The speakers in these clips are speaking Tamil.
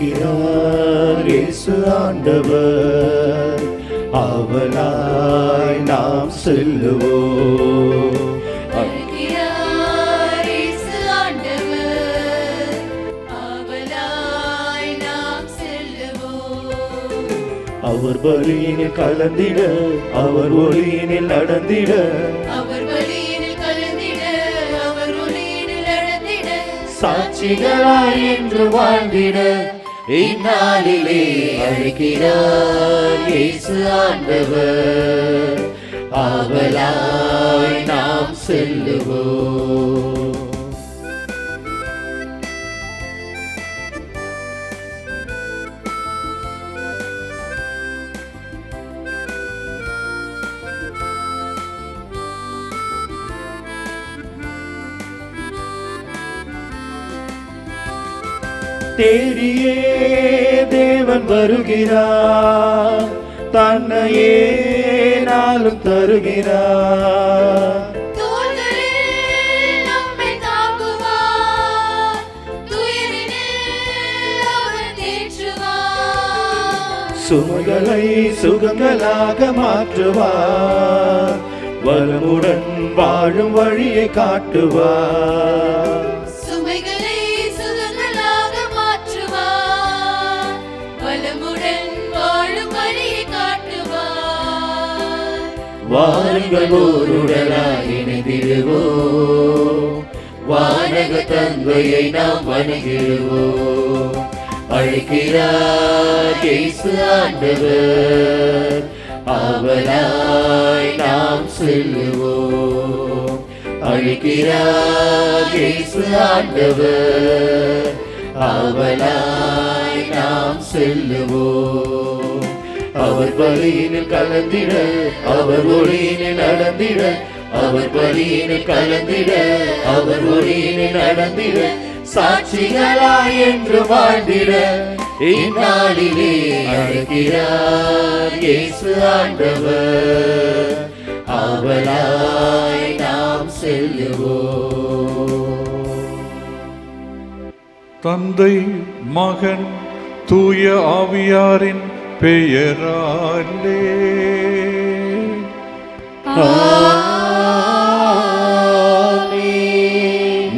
அழைக்கிறார் இயேசு ஆண்டவர், அவளாய் நாம் செல்லுவோம். அழைக்கிறார் இயேசு ஆண்டவர், அவளாய் நாம் செல்லுவோம். அவர் பலியினில் கலந்திட, அவர் ஒளியினில் நடந்திட, அவர் பலியினில் கலந்திட, அவர் ஒளியினில் நடந்திட, சாட்சிகளாய் என்று வாழ்ந்திட இந்நாளிலே அழைக்கிறார் இயேசு ஆண்டவர், அவளாய் நாம் செல்லுவோம். தேடியே தேவன் வருகிறார், தன்னையே நாளும் தருகிறார். தோள்களில் நம்மை தாங்குவார், துயரினில் அவர் தேற்றுவார். சுமைகளை சுகங்களாக மாற்றுவார், வளமுடன் வாழும் வழியை காட்டுவார். சுமைகளை சுகங்களாக மாற்றுவார், வளமுடன் வாழும் வழியை காட்டுவார். வாருங்கள் ஓருடலாய் இணைந்திடுவோம், வானக தந்தையை நாம் வணங்கிடுவோம். அழைக்கிறார் இயேசு ஆண்டவர், அவளாய் நாம் செல்லுவோம். அழைக்கிறார் இயேசு ஆண்டவர், அவளாய் நாம் செல்லுவோம். அவர் பலியினில் கலந்திட, அவர் ஒளியினில் நடந்திட, அவர் பலியினில் கலந்திட, அவர் ஒளியினில் நடந்திட, சாட்சிகளாய் என்று வாழ்ந்திட இந்நாளிலே அழைக்கிறார் இயேசு ஆண்டவர், அவளாய் நாம் செல்லுவோம். தந்தை மகன் தூய ஆவியாரின் பெயராலே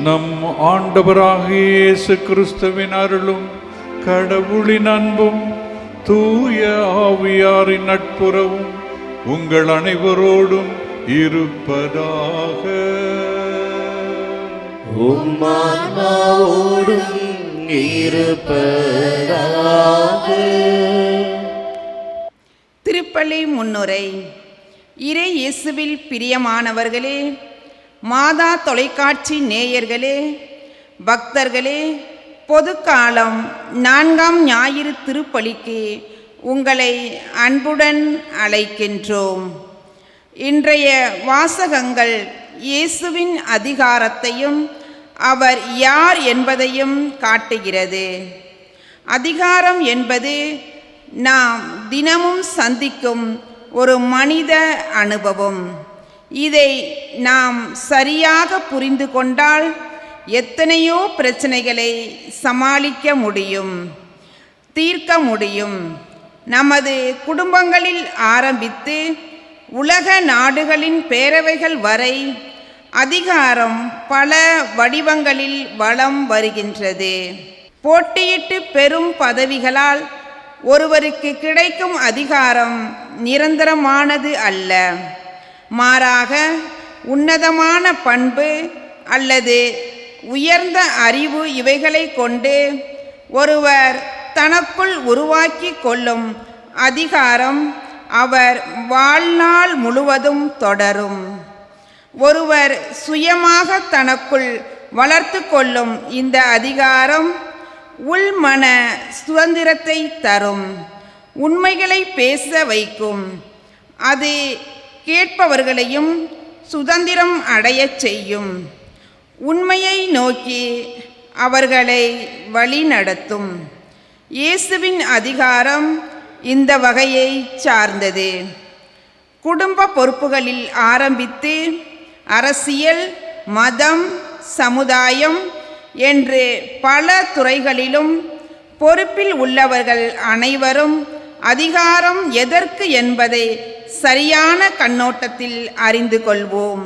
நம் ஆண்டவராகிய இயேசு கிறிஸ்துவின் அருளும் கடவுளின் அன்பும் தூய ஆவியாரின் நட்புறவும் உங்கள் அனைவரோடும் இருப்பதாக. உம்மாவோடும் இருப்பதாக. திருப்பலி முன்னுரை. இறை இயேசுவில் பிரியமானவர்களே, மாதா தொலைக்காட்சி நேயர்களே, பக்தர்களே, பொதுக்காலம் 4ஆம் ஞாயிறு திருப்பலிக்கு உங்களை அன்புடன் அழைக்கின்றோம். இன்றைய வாசகங்கள் இயேசுவின் அதிகாரத்தையும் அவர் யார் என்பதையும் காட்டுகிறது. அதிகாரம் என்பது நாம் தினமும் சந்திக்கும் ஒரு மனித அனுபவம். இதை நாம் சரியாக புரிந்து கொண்டால் எத்தனையோ பிரச்சனைகளை சமாளிக்க முடியும், தீர்க்க முடியும். நமது குடும்பங்களில் ஆரம்பித்து உலக நாடுகளின் பேரவைகள் வரை அதிகாரம் பல வடிவங்களில் வலம் வருகின்றது. போட்டியிட்டு பெறும் பதவிகளால் ஒருவருக்கு கிடைக்கும் அதிகாரம் நிரந்தரமானது அல்ல. மாறாக உன்னதமான பண்பு அல்லது உயர்ந்த அறிவு இவைகளை கொண்டு ஒருவர் தனக்குள் உருவாக்கி கொள்ளும் அதிகாரம் அவர் வாழ்நாள் முழுவதும் தொடரும். ஒருவர் சுயமாக தனக்குள் வளர்த்து கொள்ளும் இந்த அதிகாரம் உள்மன சுதந்திரத்தை தரும், உண்மைகளை பேச வைக்கும். அது கேட்பவர்களையும் சுதந்திரம் அடையச் செய்யும், உண்மையை நோக்கி அவர்களை வழிநடத்தும். இயேசுவின் அதிகாரம் இந்த வகையை சார்ந்தது. குடும்ப பொறுப்புகளில் ஆரம்பித்து அரசியல், மதம், சமுதாயம் என்று பல துறைகளிலும் பொறுப்பில் உள்ளவர்கள் அனைவரும் அதிகாரம் எதற்கு என்பதை சரியான கண்ணோட்டத்தில் அறிந்து கொள்வோம்.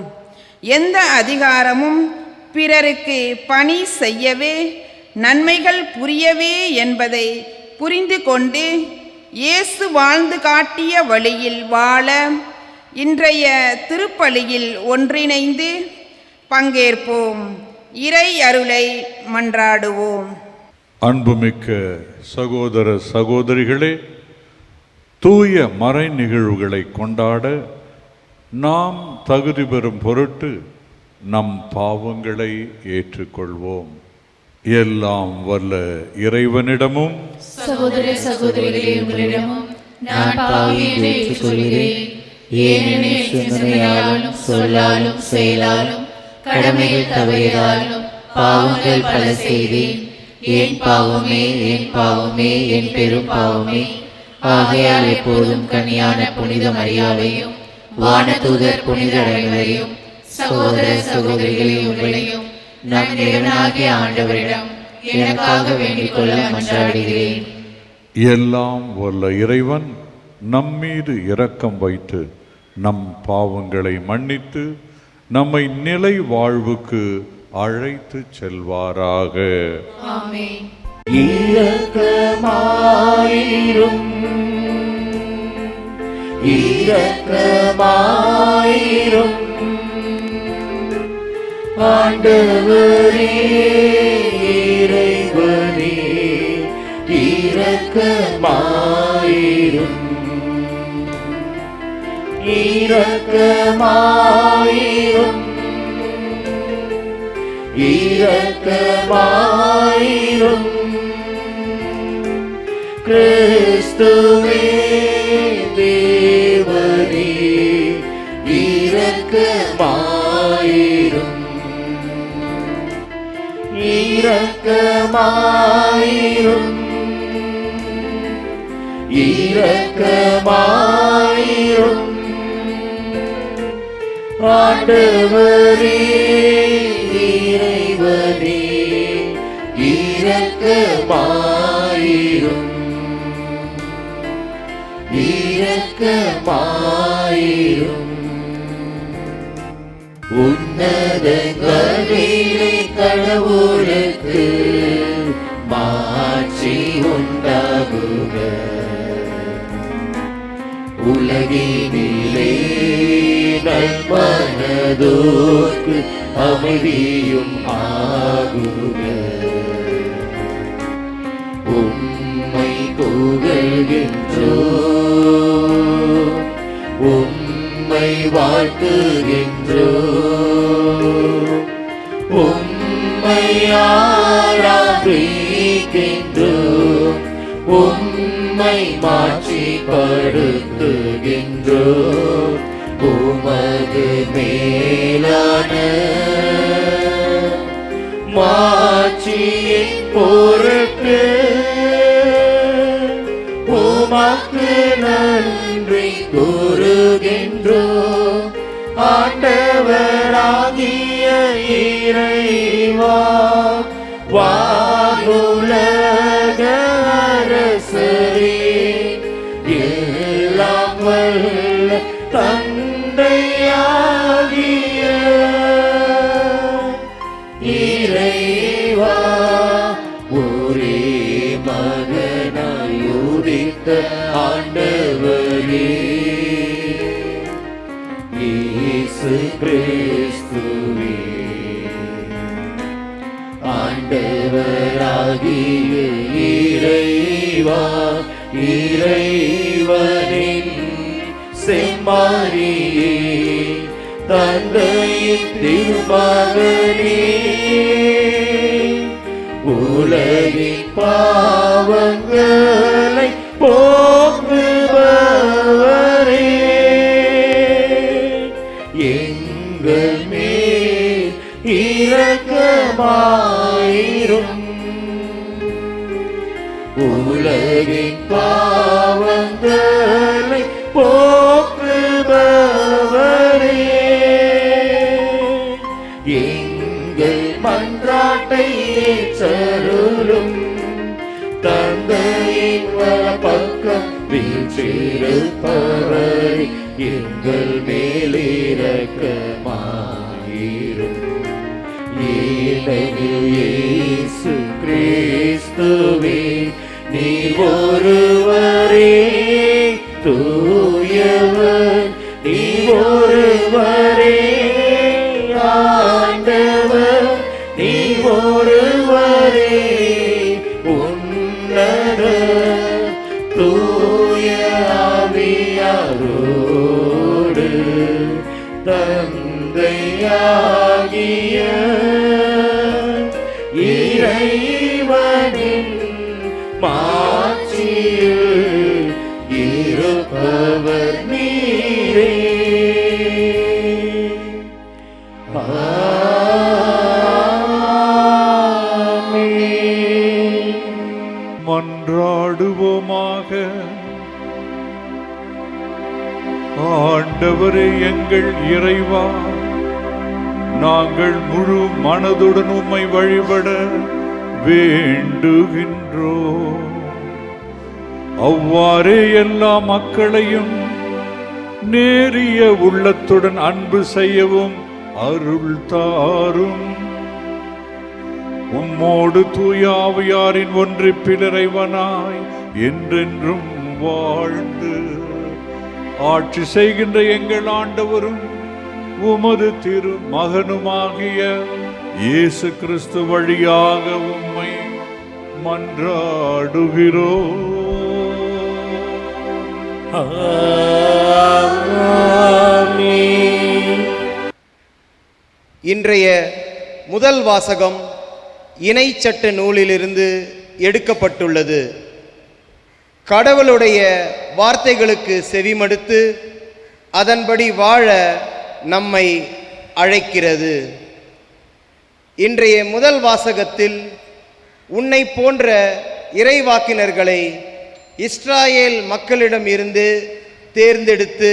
எந்த அதிகாரமும் பிறருக்கு பணி செய்யவே, நன்மைகள் புரியவே என்பதை புரிந்து கொண்டு இயேசு வாழ்ந்து காட்டிய வழியில் வாழ இன்றைய திருப்பலியில் ஒன்றிணைந்து பங்கேற்போம். இறை அருளை மன்றாடுவோம். அன்புமிக்க சகோதர சகோதரிகளே, தூய மறை நிகழ்வுகளை கொண்டாட நாம் தகுதி பெறும் பொருட்டு நம் பாவங்களை ஏற்றுக்கொள்வோம். எல்லாம் வல்ல இறைவனிடமும் சகோதர சகோதரிகளே, உங்களிடமும் நான் பாவி என்று ஏற்றுக்கொள்கிறேன். ஏனெனில் சிந்தனையாலும் சொல்லாலும் செயலாலும் கடமையில் தவறியதாலும் பாவங்கள் பல செய்தேன். என் பாவமே, என் பாவமே, என் பெரும் பாவமே. ஆகையால் எப்போதும் கன்னியான புனித மரியாதையும் வானதூதர் புனிதர் அனைவரையும் சகோதர சகோதரிகளே, உங்களையும் நம் தேவனாகிய ஆண்டவரிடம் எனக்காக வேண்டிக் கொள்ள மன்றாடுகிறேன். எல்லாம் வல்ல இறைவன் நம்மீது இரக்கம் வைத்து நம் பாவங்களை மன்னித்து நம்மை நிலை வாழ்வுக்கு அழைத்து செல்வாராக. ஆமென். இரக்கமாயிரும், இரக்கமாயிரும். ஆண்டவரே இறைவனே இரக்கமாயிரும், இரக்கமாயிரும், இரக்கமாயிரும். கிறிஸ்துவே தேவனே இரக்கமாயிரும், இரக்கமாயிரும், இரக்கமாயிரும். ஆண்டவரே இறைவனே இரக்கமாயிரும், இரக்கமாயிரும். உன்னதங்களிலே கடவுளுக்கு மாட்சி உண்டாகுக. உலகினிலே நல்மனதோர்க்கு அமைதியும் ஆகுக. உம்மை புகழ்கின்றோம், உம்மை வாழ்த்துகின்றோம், உம்மை ஆராதிக்கின்றோம், உம்மை மாட்சிப்படுத்துகின்றோம். உமது மேலான மாட்சியின் பொருட்டு உமக்கு நன்றி கூறுகின்றோம். ஆண்டவராகிய இறைவா, வானுலக அரசரே, எல்லாம் வல்ல தந்தையாகிய இறைவா, ஒரே மகனாய் உதித்த ஆண்டவரே இயேசு கிறிஸ்துவே, ஆண்டவராகிய இறைவா, இறைவனின் செம்மாரியே, தந்தையின் திருமகனே, உலகின் பாவங்களை போக்குபவரே, எங்கள் மேல் இரக்கமாயிரும். உலகின் பாவங்களை போக்குபவரே, எங்கள் மன்றாட்டை ஏற்றருளும். பக்கம் வீற்றிருப்பவரே, எங்கள் மேலிரக்கமாயிரும். ஏனெனில் இயேசு கிறிஸ்துவே நீர் ஒருவரே தூயவர், நீர் ஒருவரே ஆண்டவர், நீர் ஒருவரே உன்னத தூய ஆவியாரோடு தந்தையாகிய இறைவனின் மாட்சியில் இருப்பவர் நீரே. ஆமென். மன்றாடுவோமாக. ஆண்டவரே எங்கள் இறைவா, நாங்கள் முழு மனதுடன் உம்மை வழிபட வேண்டுகின்றோம். அவ்வாறே எல்லா மக்களையும் நேரிய உள்ளத்துடன் அன்பு செய்யவும் அருள் தாரும். உம்மோடு தூய ஆவியாரின் ஒன்றிப்பில் இறைவனாய் என்றென்றும் வாழ்ந்து ஆட்சி செய்கின்ற எங்கள் ஆண்டவரும் உமது திரு மகனுமாகிய இயேசு கிறிஸ்து வழியாக உம்மை மன்றாடுகிறோம். ஆமென். இன்றைய முதல் வாசகம் இணைச்சட்ட நூலிலிருந்து எடுக்கப்பட்டுள்ளது. கடவுளுடைய வார்த்தைகளுக்கு செவிமடுத்து அதன்படி வாழ நம்மை அழைக்கிறது. இன்றைய முதல் வாசகத்தில் உன்னை போன்ற இறைவாக்கினர்களை இஸ்ராயேல் மக்களிடம் இருந்து தேர்ந்தெடுத்து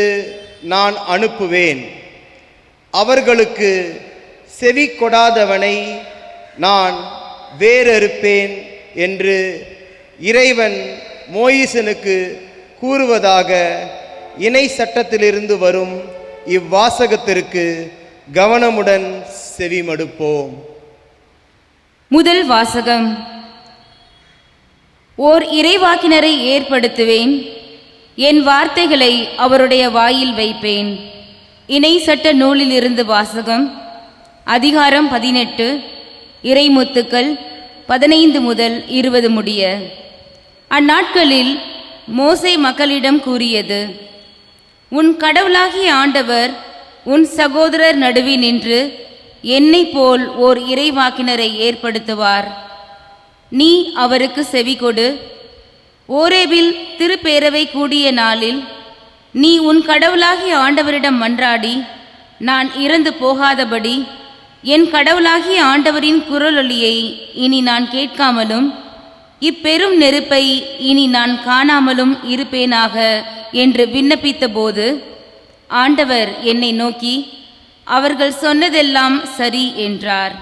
நான் அனுப்புவேன், அவர்களுக்கு செவி கொடாதவனை நான் வேறறுப்பேன் என்று இறைவன் மோயிசனுக்கு கூறுவதாக இணை சட்டத்திலிருந்து வரும் இவ்வாசகத்திற்கு கவனமுடன் செவிமடுப்போம். முதல் வாசகம். ஓர் இறைவாக்கினரை ஏற்படுத்துவேன், என் வார்த்தைகளை அவருடைய வாயில் வைப்பேன். இணை சட்ட நூலிலிருந்து வாசகம். அதிகாரம் 18, இறைமுத்துக்கள் 15 முதல் 20 முடிய. அந்நாட்களில் மோசே மக்களிடம் கூறியது: உன் கடவுளாகிய ஆண்டவர் உன் சகோதரர் நடுவே நின்று என்னைப் போல் ஓர் இறைவாக்கினரை ஏற்படுத்துவார். நீ அவருக்கு செவிகொடு. ஓரேபில் திருப்பேரவை கூடிய நாளில் நீ உன் கடவுளாகிய ஆண்டவரிடம் மன்றாடி, நான் இறந்து போகாதபடி என் கடவுளாகிய ஆண்டவரின் குரலொலியை இனி நான் கேட்காமலும் இப்பெரும் நெருப்பை இனி நான் காணாமலும் இருப்பேனாக என்று விண்ணப்பித்த போது ஆண்டவர் என்னை நோக்கி, அவர்கள் சொன்னதெல்லாம் சரி என்றார்.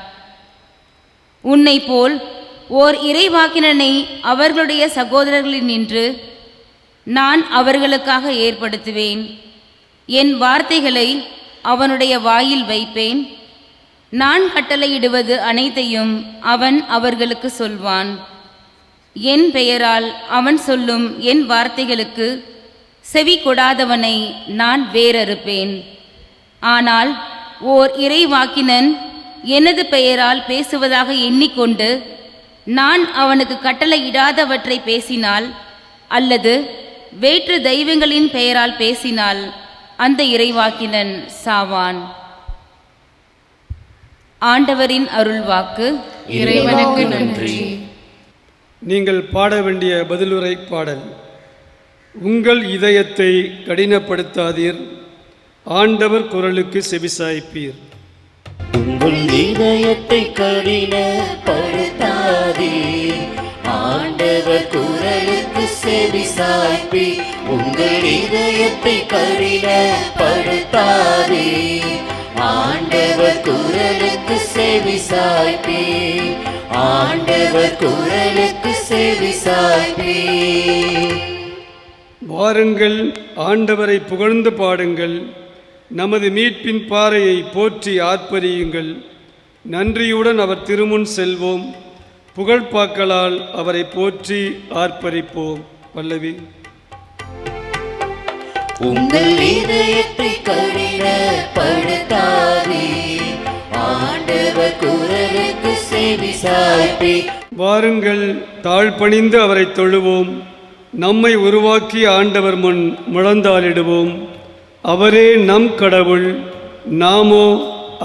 உன்னை போல் ஓர் இறைவாக்கினனை அவர்களுடைய சகோதரர்களில் நின்று நான் அவர்களுக்காக ஏற்படுத்துவேன். என் வார்த்தைகளை அவனுடைய வாயில் வைப்பேன். நான் கட்டளையிடுவது அனைத்தையும் அவன் அவர்களுக்கு சொல்வான். என் பெயரால் அவன் சொல்லும் என் வார்த்தைகளுக்கு செவி கொடாதவனை நான் வேறறுப்பேன். ஆனால் ஓர் இறைவாக்கினன் எனது பெயரால் பேசுவதாக எண்ணிக்கொண்டு நான் அவனுக்கு கட்டளையிடாதவற்றை பேசினால் அல்லது வேற்று தெய்வங்களின் பெயரால் பேசினால் அந்த இறைவாக்கினன் சாவான். ஆண்டவரின் அருள்வாக்கு. இறைவனுக்கு நன்றி. நீங்கள் பாட வேண்டிய பதிலுரை பாடல். உங்கள் இதயத்தை கடினப்படுத்தாதீர், ஆண்டவர் குரலுக்கு செவிசாய்ப்பீர். உங்கள் இதயத்தை கடினப்படுத்தாதீர், ஆண்டவர் குரலுக்கு செவிசாய்ப்பீர். உங்கள் இதயத்தை கடினப்படுத்தாதீர், ஆண்டவர் குரலுக்கு செவி சாய்ப்பே, ஆண்டவர் குரலுக்கு செவி சாய்ப்பே. வாருங்கள், ஆண்டவரை புகழ்ந்து பாடுங்கள். நமது மீட்பின் பாறையை போற்றி ஆர்ப்பரியுங்கள். நன்றியுடன் அவர் திருமுன் செல்வோம். புகழ்பாக்களால் அவரை போற்றி ஆர்ப்பரிப்போம். பல்லவி. உங்கள் இதயத்தை கடினப்படுத்தாதே, ஆண்டவர் குரலுக்கு செவி சாய்ப்பே. வாருங்கள், தாழ்பணிந்து அவரை தொழுவோம். நம்மை உருவாக்கி ஆண்டவர் முன் முழந்தாளிடுவோம். அவரே நம் கடவுள், நாமோ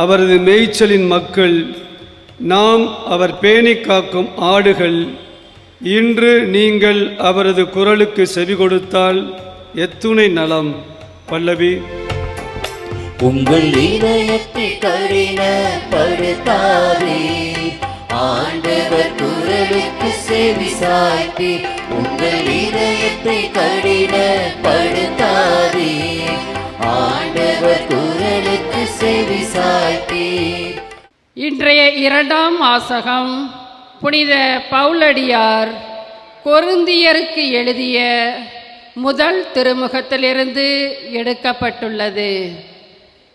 அவரது மேய்ச்சலின் மக்கள். நாம் அவர் பேணி காக்கும் ஆடுகள். இன்று நீங்கள் அவரது குரலுக்கு செவி கொடுத்தால் எத்துணை நலம். பல்லவி. உங்கள் இதயத்தை கடினப்படுத்தாதே, ஆண்டவர் குரலுக்கு செவி சாய்ப்பே. உங்கள் இதயத்தை கடினப்படுத்தாதே, ஆண்டவர் குரலுக்கு செவி சாய்ப்பே. இன்றைய இரண்டாம் வாசகம் புனித பவுலடியார் கொரிந்தியருக்கு எழுதிய முதல் திருமுகத்திலிருந்து எடுக்கப்பட்டுள்ளது.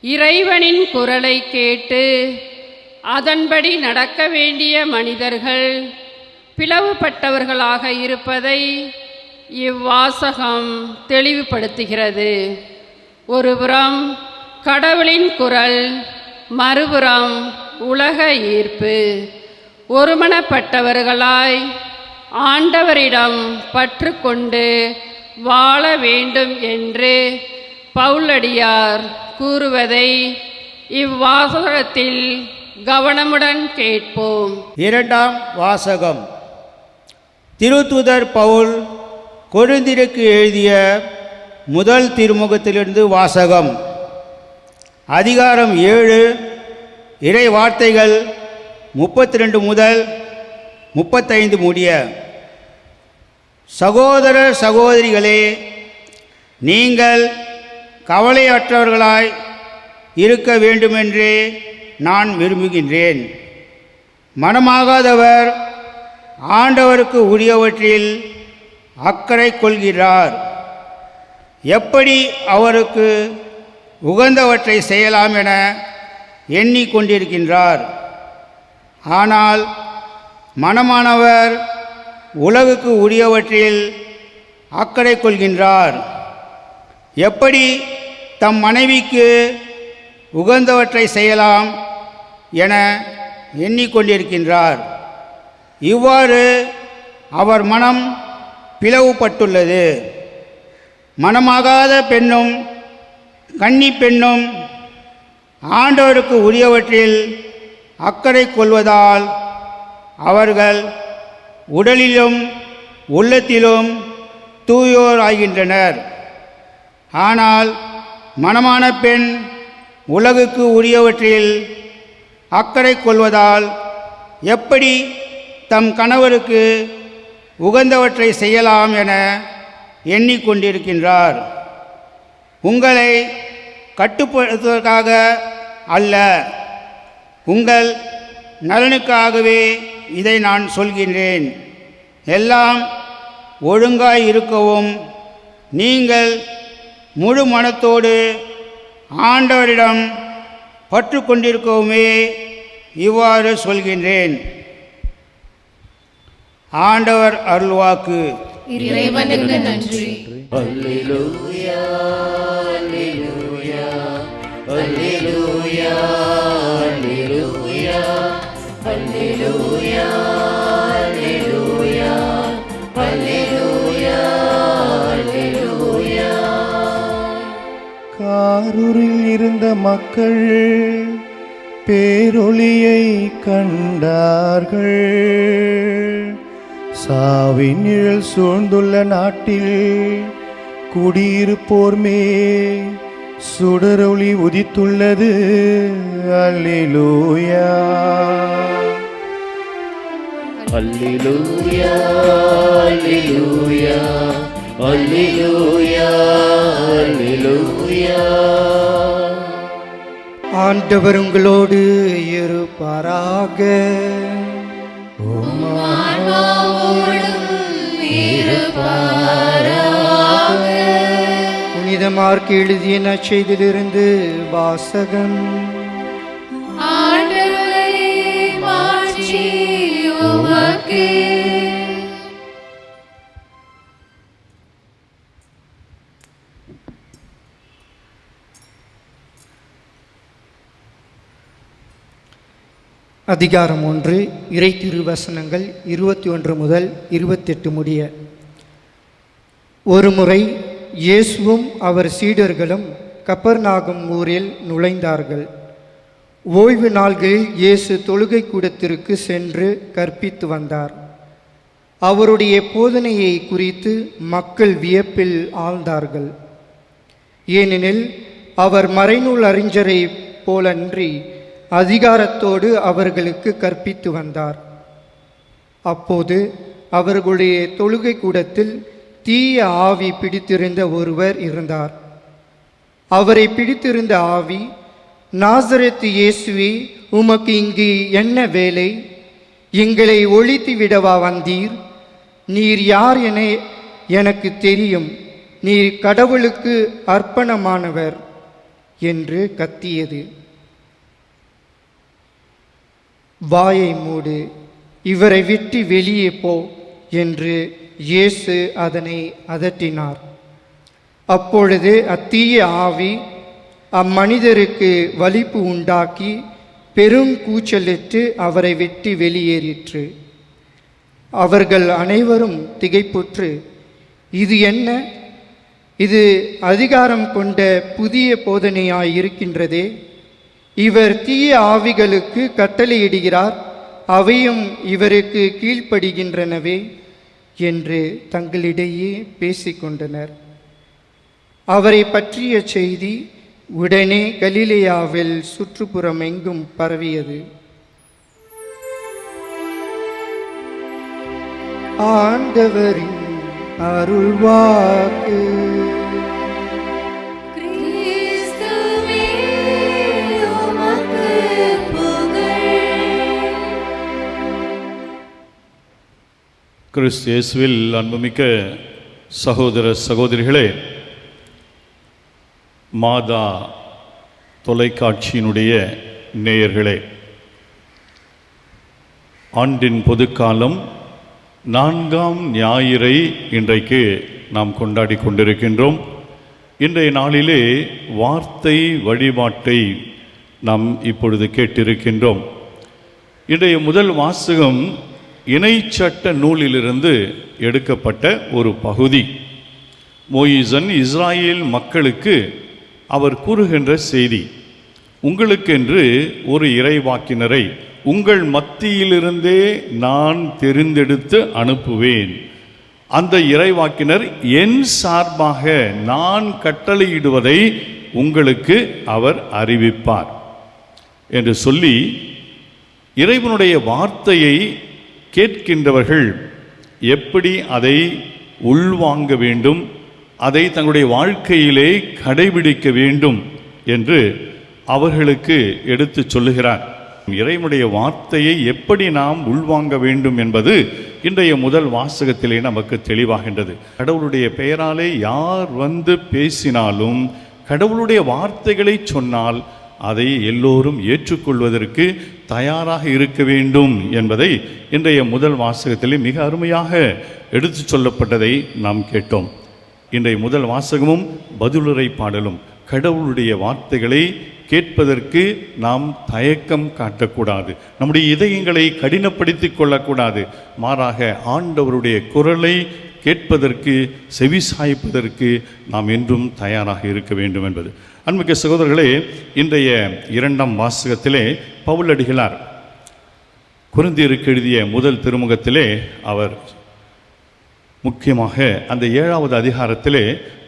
இறைவனின் குரலை கேட்டு அதன்படி நடக்க வேண்டிய மனிதர்கள் பிளவுபட்டவர்களாக இருப்பதை இவ்வாசகம் தெளிவுபடுத்துகிறது. ஒருபுறம் கடவுளின் குரல், மறுபுறம் உலக ஈர்ப்பு. ஒருமனப்பட்டவர்களாய் ஆண்டவரிடம் பற்று கொண்டு வாழ வேண்டும் என்று பவுலடியார் கூறுவதை இவ்வாசகத்தில் கவனமுடன் கேட்போம். இரண்டாம் வாசகம். திருத்தூதர் பவுல் கொரிந்தியருக்கு எழுதிய முதல் திருமுகத்திலிருந்து வாசகம். அதிகாரம் 7, இறை வார்த்தைகள் 32 முதல் 35 முடிய. சகோதர சகோதரிகளே, நீங்கள் கவலையற்றவர்களாய் இருக்க வேண்டுமென்றே நான் விரும்புகின்றேன். மனமாகாதவர் ஆண்டவருக்கு உரியவற்றில் அக்கறை கொள்கிறார். எப்படி அவருக்கு உகந்தவற்றை செய்யலாம் என எண்ணிக்கொண்டிருக்கின்றார். ஆனால் மனமானவர் உலகுக்கு உரியவற்றில் அக்கறை கொள்கின்றார். எப்படி தம் மனைவிக்கு உகந்தவற்றை செய்யலாம் என எண்ணிக்கொண்டிருக்கின்றார். இவ்வாறு அவர் மனம் பிளவுபட்டுள்ளது. மனமாகாத பெண்ணும் கன்னி பெண்ணும் ஆண்டவருக்கு உரியவற்றில் அக்கறை கொள்வதால் அவர்கள் உடலிலும் உள்ளத்திலும் தூயோர் ஆகின்றனர். ஆனால் மணமான பெண் உலகுக்கு உரியவற்றில் அக்கறை கொள்வதால் எப்படி தம் கணவருக்கு உகந்தவற்றை செய்யலாம் என எண்ணிக்கொண்டிருக்கின்றார். உங்களை கட்டுப்படுத்துவதற்காக அல்ல, உங்கள் நலனுக்காகவே இதை நான் சொல்கின்றேன். எல்லாம் ஒழுங்காய் இருக்கவும் நீங்கள் முழு மனத்தோடு ஆண்டவரிடம் பற்று கொண்டிருக்கவுமே இவ்வாறு சொல்கின்றேன். ஆண்டவர் அருள்வாக்கு. இறைவனுக்கு நன்றி. அல்லேலூயா, அல்லேலூயா, அல்லேலூயா, அல்லேலூயா, அல்லேலூயா, அல்லேலூயா, அல்லேலூயா, அல்லேலூயா. காரூரில் இருந்த மக்கள் பேரொளியை கண்டார்கள். சாவின் நிழல் சூழ்ந்துள்ள நாட்டில் குடியிருப்போர்மே சுடரொளி உதித்துள்ளது. அல்லேலூயா, அல்லேலூயா, அல்லேலூயா, அல்லேலூயா, அல்லேலூயா. ஆண்டவர் உங்களோடு இருப்பாராக. புனித மார்க் எழுதிய நற்செய்தியிலிருந்து வாசகம். அதிகாரம் 1, இறை திருவசனங்கள் 21 முதல் 28 முடிய. ஒருமுறை இயேசுவும் அவர் சீடர்களும் கப்பர்நாகும் ஊரில் நுழைந்தார்கள். ஓய்வு நாள்களில் இயேசு தொழுகை கூடத்திற்கு சென்று கற்பித்து வந்தார். அவருடைய போதனையை குறித்து மக்கள் வியப்பில் ஆழ்ந்தார்கள். ஏனெனில் அவர் மறைநூல் அறிஞரை போலன்றி அதிகாரத்தோடு அவர்களுக்கு கற்பித்து வந்தார். அப்போது அவர்களுடைய தொழுகை கூடத்தில் தீய ஆவி பிடித்திருந்த ஒருவர் இருந்தார். அவரை பிடித்திருந்த ஆவி, நாசரேத்து இயேசுவே, உமக்கு இங்கு என்ன வேலை? எங்களை ஒழித்து விடவா வந்தீர்? நீர் யார் என எனக்கு தெரியும். நீர் கடவுளுக்கு அர்ப்பணமானவர் என்று கத்தியது. வாயை மூடு, இவரை விட்டு வெளியே போ என்று இயேசு அதனை அதட்டினார். அப்பொழுது அத்தீய ஆவி அம்மனிதருக்கு வலிப்பு உண்டாக்கி பெரும் கூச்சலிட்டு அவரை விட்டு வெளியேறிற்று. அவர்கள் அனைவரும் திகைப்புற்று, இது என்ன? இது அதிகாரம் கொண்ட புதிய போதனையாய் இருக்கின்றதே. இவர் தீய ஆவிகளுக்கு கட்டளையிடுகிறார், அவையும் இவருக்கு கீழ்ப்படுகின்றனவே என்று தங்களிடையே பேசிக்கொண்டனர். அவரை பற்றிய செய்தி உடனே கலிலேயாவில் சுற்றுப்புறம் எங்கும் பரவியது. ஆண்டவரின் அருள்வாக்கு. கிறிஸ்து இயேசுவில் அன்புமிக்க சகோதர சகோதரிகளே, மாதா தொலைக்காட்சியினுடைய நேயர்களே, ஆண்டின் பொதுக்காலம் 4ஆம் ஞாயிறை இன்றைக்கு நாம் கொண்டாடி கொண்டிருக்கின்றோம். இன்றைய நாளிலே வார்த்தை வழிபாட்டை நாம் இப்பொழுது கேட்டிருக்கின்றோம். இன்றைய முதல் வாசகம் இணைச்சட்ட நூலிலிருந்து எடுக்கப்பட்ட ஒரு பகுதி. மோயிசன் இஸ்ராயேல் மக்களுக்கு அவர் கூறுகின்ற செய்தி, உங்களுக்கென்று ஒரு இறைவாக்கினரை உங்கள் மத்தியிலிருந்தே நான் தெரிந்தெடுத்து அனுப்புவேன். அந்த இறைவாக்கினர் என் சார்பாக நான் கட்டளையிடுவதை உங்களுக்கு அவர் அறிவிப்பார் என்று சொல்லி, இறைவனுடைய வார்த்தையை கேட்கின்றவர்கள் எப்படி அதை உள்வாங்க வேண்டும், அதை தங்களுடைய வாழ்க்கையிலே கடைபிடிக்க வேண்டும் என்று அவர்களுக்கு எடுத்து சொல்லுகிறார். இறைவனுடைய வார்த்தையை எப்படி நாம் உள்வாங்க வேண்டும் என்பது இன்றைய முதல் வாசகத்திலே நமக்கு தெளிவாகின்றது. கடவுளுடைய பெயராலே யார் வந்து பேசினாலும், கடவுளுடைய வார்த்தைகளை சொன்னால் அதை எல்லோரும் ஏற்றுக்கொள்வதற்கு தயாராக இருக்க வேண்டும் என்பதை இன்றைய முதல் வாசகத்திலே மிக அருமையாக எடுத்து சொல்லப்பட்டதை நாம் கேட்டோம். இன்றைய முதல் வாசகமும் பதிலுரை பாடலும் கடவுளுடைய வார்த்தைகளை கேட்பதற்கு நாம் தயக்கம் காட்டக்கூடாது, நம்முடைய இதயங்களை கடினப்படுத்திக் கொள்ளக்கூடாது. மாறாக ஆண்டவருடைய குரலை கேட்பதற்கு, செவிசாய்ப்பதற்கு நாம் என்றும் தயாராக இருக்க வேண்டும் என்பது. அன்புமிக்க சகோதரர்களே, இன்றைய 2ஆம் வாசகத்திலே பவுலடிகளார் கொரிந்தியருக்கு எழுதிய முதல் திருமுகத்திலே அவர் முக்கியமாக அந்த 7வது அதிகாரத்திலே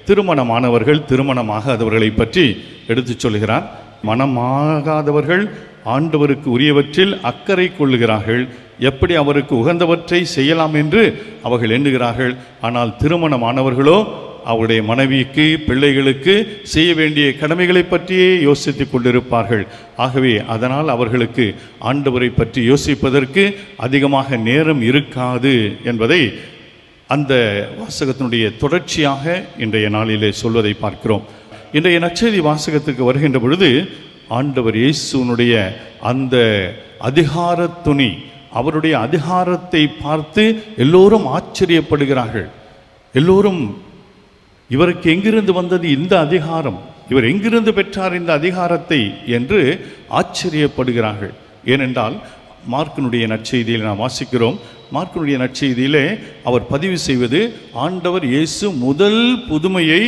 திருமணமானவர்கள் திருமணமாகாதவர்களை பற்றி எடுத்துச் சொல்கிறார். மனமாகாதவர்கள் ஆண்டவருக்கு உரியவற்றில் அக்கறை கொள்ளுகிறார்கள், எப்படி அவருக்கு உகந்தவற்றை செய்யலாம் என்று அவர்கள் எண்ணுகிறார்கள். ஆனால் திருமணமானவர்களோ அவருடைய மனைவிக்கு, பிள்ளைகளுக்கு செய்ய வேண்டிய கடமைகளை பற்றியே யோசித்து கொண்டிருப்பார்கள். ஆகவே அதனால் அவர்களுக்கு ஆண்டவரை பற்றி யோசிப்பதற்கு அதிகமாக நேரம் இருக்காது என்பதை அந்த வாசகத்தினுடைய தொடர்ச்சியாக இன்றைய நாளிலே சொல்வதை பார்க்கிறோம். இன்றைய நற்செய்தி வாசகத்துக்கு வருகின்ற பொழுது ஆண்டவர் இயேசுனுடைய அந்த அதிகார துணி, அவருடைய அதிகாரத்தை பார்த்து எல்லோரும் ஆச்சரியப்படுகிறார்கள். எல்லோரும் இவருக்கு எங்கிருந்து வந்தது இந்த அதிகாரம், இவர் எங்கிருந்து பெற்றார் இந்த அதிகாரத்தை என்று ஆச்சரியப்படுகிறார்கள். ஏனென்றால் மார்க்கினுடைய நற்செய்தியில் நாம் வாசிக்கிறோம். மார்க்கினுடைய நற்செய்தியிலே அவர் பதிவு செய்வது ஆண்டவர் இயேசு முதல் புதுமையை